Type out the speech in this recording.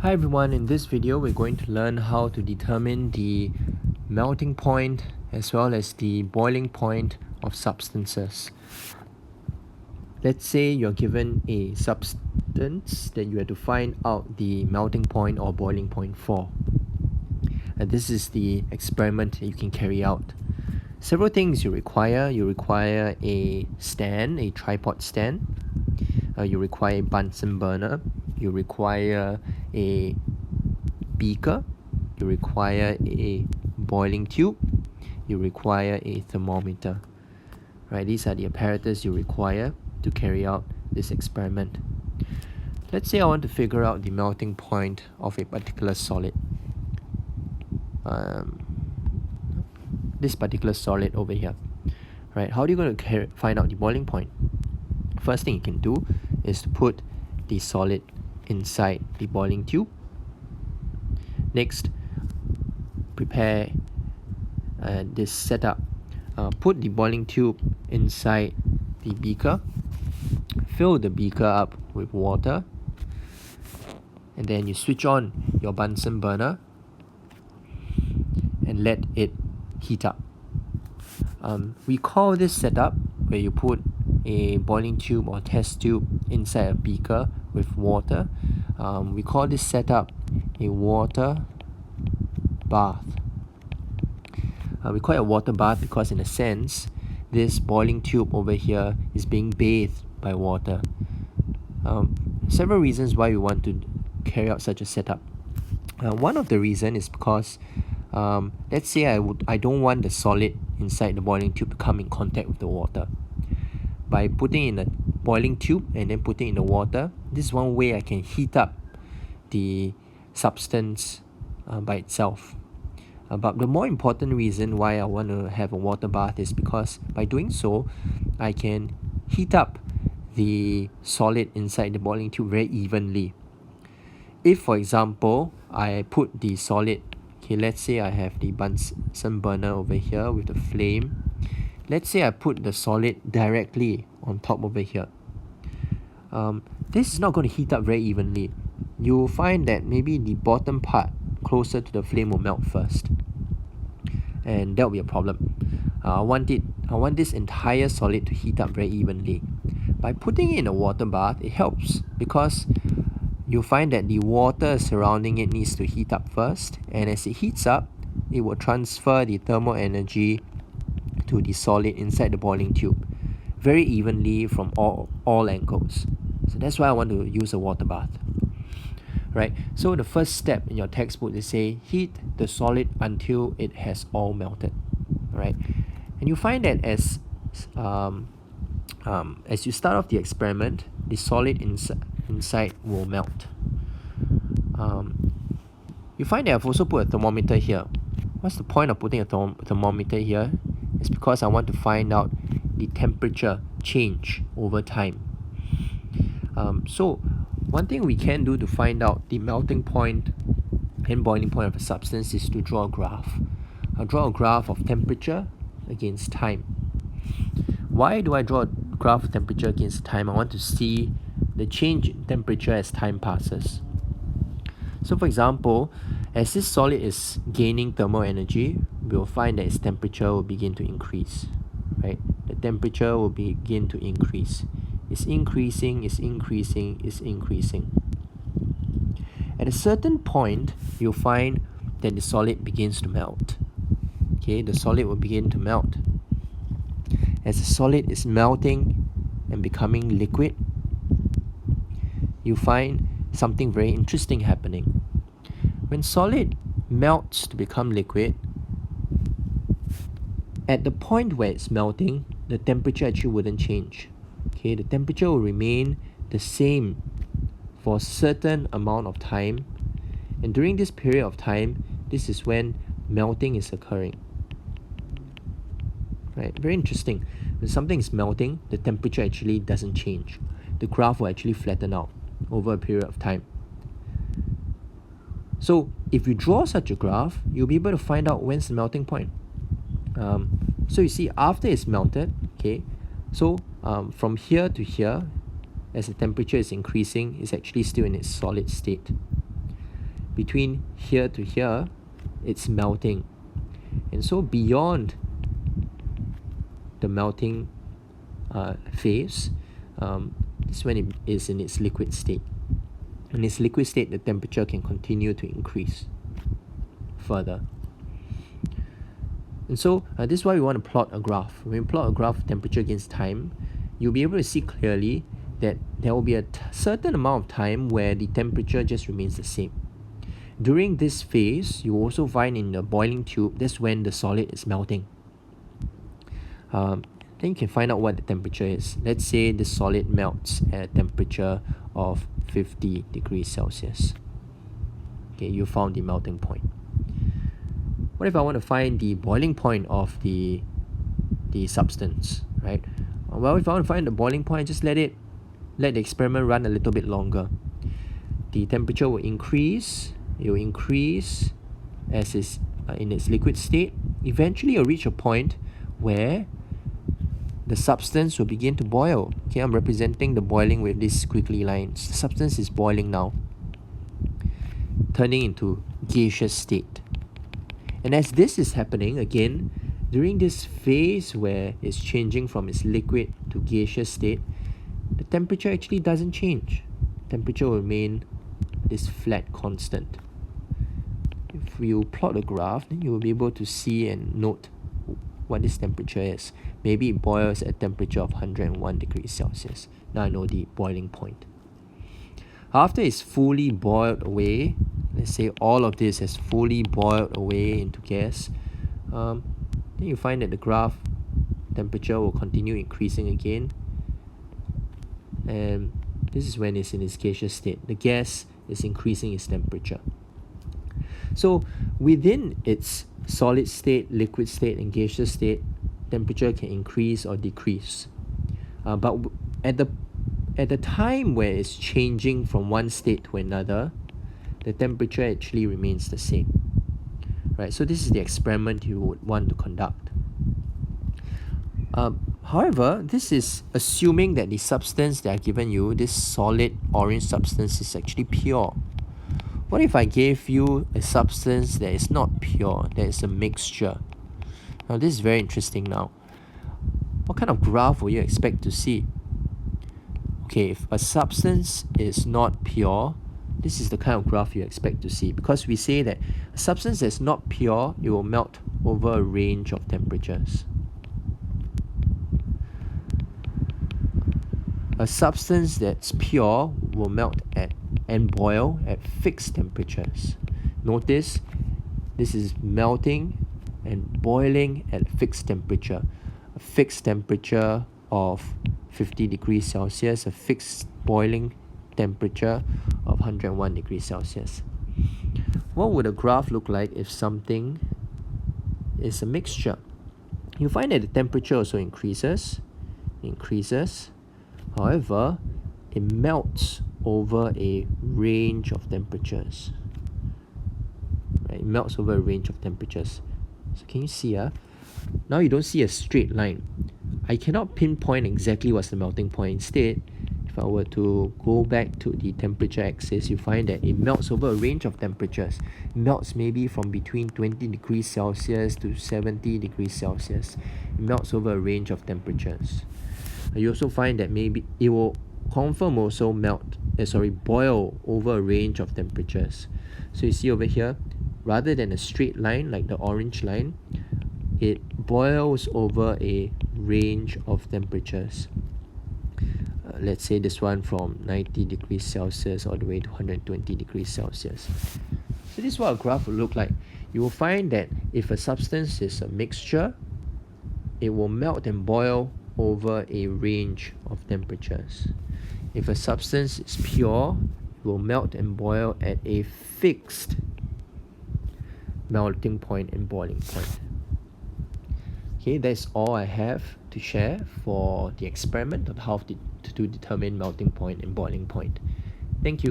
Hi everyone, in this video we're going to learn how to determine the melting point as well as the boiling point of substances. Let's say you're given a substance that you have to find out the melting point or boiling point for. And this is the experiment that you can carry out. Several things you require. You require a stand, a tripod stand. You require a Bunsen burner. You require a beaker. You require a boiling tube. You require a thermometer. Right, these are the apparatus you require to carry out this experiment. Let's say I want to figure out the melting point of a particular solid. This particular solid over here. Right, how are you going to find out the boiling point? First thing you can do is to put the solid inside the boiling tube. Next, prepare this setup. Put the boiling tube inside the beaker. Fill the beaker up with water. And then you switch on your Bunsen burner and let it heat up. We call this setup where you put a boiling tube or test tube inside a beaker with water. We call this setup a water bath. We call it a water bath because in a sense, this boiling tube over here is being bathed by water. Several reasons why we want to carry out such a setup. One of the reasons is because let's say I don't want the solid inside the boiling tube to come in contact with the water. By putting in a boiling tube and then putting in the water, this is one way I can heat up the substance by itself. But the more important reason why I want to have a water bath is because by doing so, I can heat up the solid inside the boiling tube very evenly. If, for example, I put the solid, okay, let's say I have the Bunsen burner over here with the flame. Let's say I put the solid directly on top over here. This is not going to heat up very evenly. You'll find that maybe the bottom part closer to the flame will melt first. And that will be a problem. I want this entire solid to heat up very evenly. By putting it in a water bath, it helps because you'll find that the water surrounding it needs to heat up first, and as it heats up, it will transfer the thermal energy to the solid inside the boiling tube very evenly from all angles. So that's why I want to use a water bath. Right, so the first step in your textbook, they say heat the solid until it has all melted. Right, and you find that as you start off the experiment, the solid inside will melt. You find that I've also put a thermometer here. What's the point of putting a thermometer here? It's because I want to find out the temperature change over time. So one thing we can do to find out the melting point and boiling point of a substance is to draw a graph. I'll draw a graph of temperature against time. Why do I draw a graph of temperature against time? I want to see the change in temperature as time passes. So for example, as this solid is gaining thermal energy, we'll find that its temperature will begin to increase. Right? The temperature will begin to increase. It's increasing, it's increasing, it's increasing. At a certain point, you'll find that the solid begins to melt. Okay, the solid will begin to melt. As the solid is melting and becoming liquid, you find something very interesting happening. When solid melts to become liquid, at the point where it's melting, the temperature actually wouldn't change. Okay, the temperature will remain the same for a certain amount of time, and during this period of time, this is when melting is occurring. Right, very interesting. When something is melting, the temperature actually doesn't change. The graph will actually flatten out over a period of time. So if you draw such a graph, you'll be able to find out when's the melting point. So you see, after it's melted, okay, so from here to here, as the temperature is increasing, it's actually still in its solid state. between here to here, it's melting. And so beyond the melting phase, this is when it is in its liquid state. In its liquid state, the temperature can continue to increase further. And so this is why we want to plot a graph. When we plot a graph of temperature against time, you'll be able to see clearly that there will be a certain amount of time where the temperature just remains the same. During this phase, you also find in the boiling tube, that's when the solid is melting. Then you can find out what the temperature is. Let's say the solid melts at a temperature of 50 degrees Celsius. Okay, you found the melting point. What if I want to find the boiling point of the substance, right? Well, if I want to find the boiling point, just let the experiment run a little bit longer. The temperature will increase. It will increase as is in its liquid state. Eventually, you'll reach a point where the substance will begin to boil. Okay, I'm representing the boiling with these squiggly lines. The substance is boiling now, turning into gaseous state. And as this is happening, again, during this phase where it's changing from its liquid to gaseous state, the temperature actually doesn't change. Temperature will remain this flat constant. If you plot a graph, then you will be able to see and note what this temperature is. Maybe it boils at a temperature of 101 degrees Celsius. Now I know the boiling point. After it's fully boiled away, let's say all of this has fully boiled away into gas, then you find that the graph temperature will continue increasing again. And this is when it's in its gaseous state. The gas is increasing its temperature. So within its solid state, liquid state, and gaseous state, temperature can increase or decrease. But at the time where it's changing from one state to another, the temperature actually remains the same. Right? So this is the experiment you would want to conduct. However, this is assuming that the substance that I've given you, this solid orange substance, is actually pure. What if I gave you a substance that is not pure, that is a mixture? Now this is very interesting now. What kind of graph will you expect to see? Okay, if a substance is not pure, this is the kind of graph you expect to see, because we say that a substance that's not pure, it will melt over a range of temperatures. A substance that's pure will melt at and boil at fixed temperatures. Notice this is melting and boiling at a fixed temperature. A fixed temperature of 50 degrees Celsius, a fixed boiling temperature of 101 degrees Celsius. What would a graph look like if something is a mixture? You find that the temperature also increases. However, it melts over a range of temperatures. Right? It melts over a range of temperatures. So can you see? Now you don't see a straight line. I cannot pinpoint exactly what's the melting point. Instead, if I were to go back to the temperature axis, you find that it melts over a range of temperatures. It melts maybe from between 20 degrees Celsius to 70 degrees Celsius. It melts over a range of temperatures. You also find that maybe it will also boil over a range of temperatures. So you see over here, rather than a straight line like the orange line, it boils over a range of temperatures. Let's say this one from 90 degrees Celsius all the way to 120 degrees Celsius. So this is what a graph will look like. You will find that if a substance is a mixture, it will melt and boil over a range of temperatures. If a substance is pure, it will melt and boil at a fixed melting point and boiling point. Okay, that's all I have to share for the experiment of how to determine melting point and boiling point. Thank you.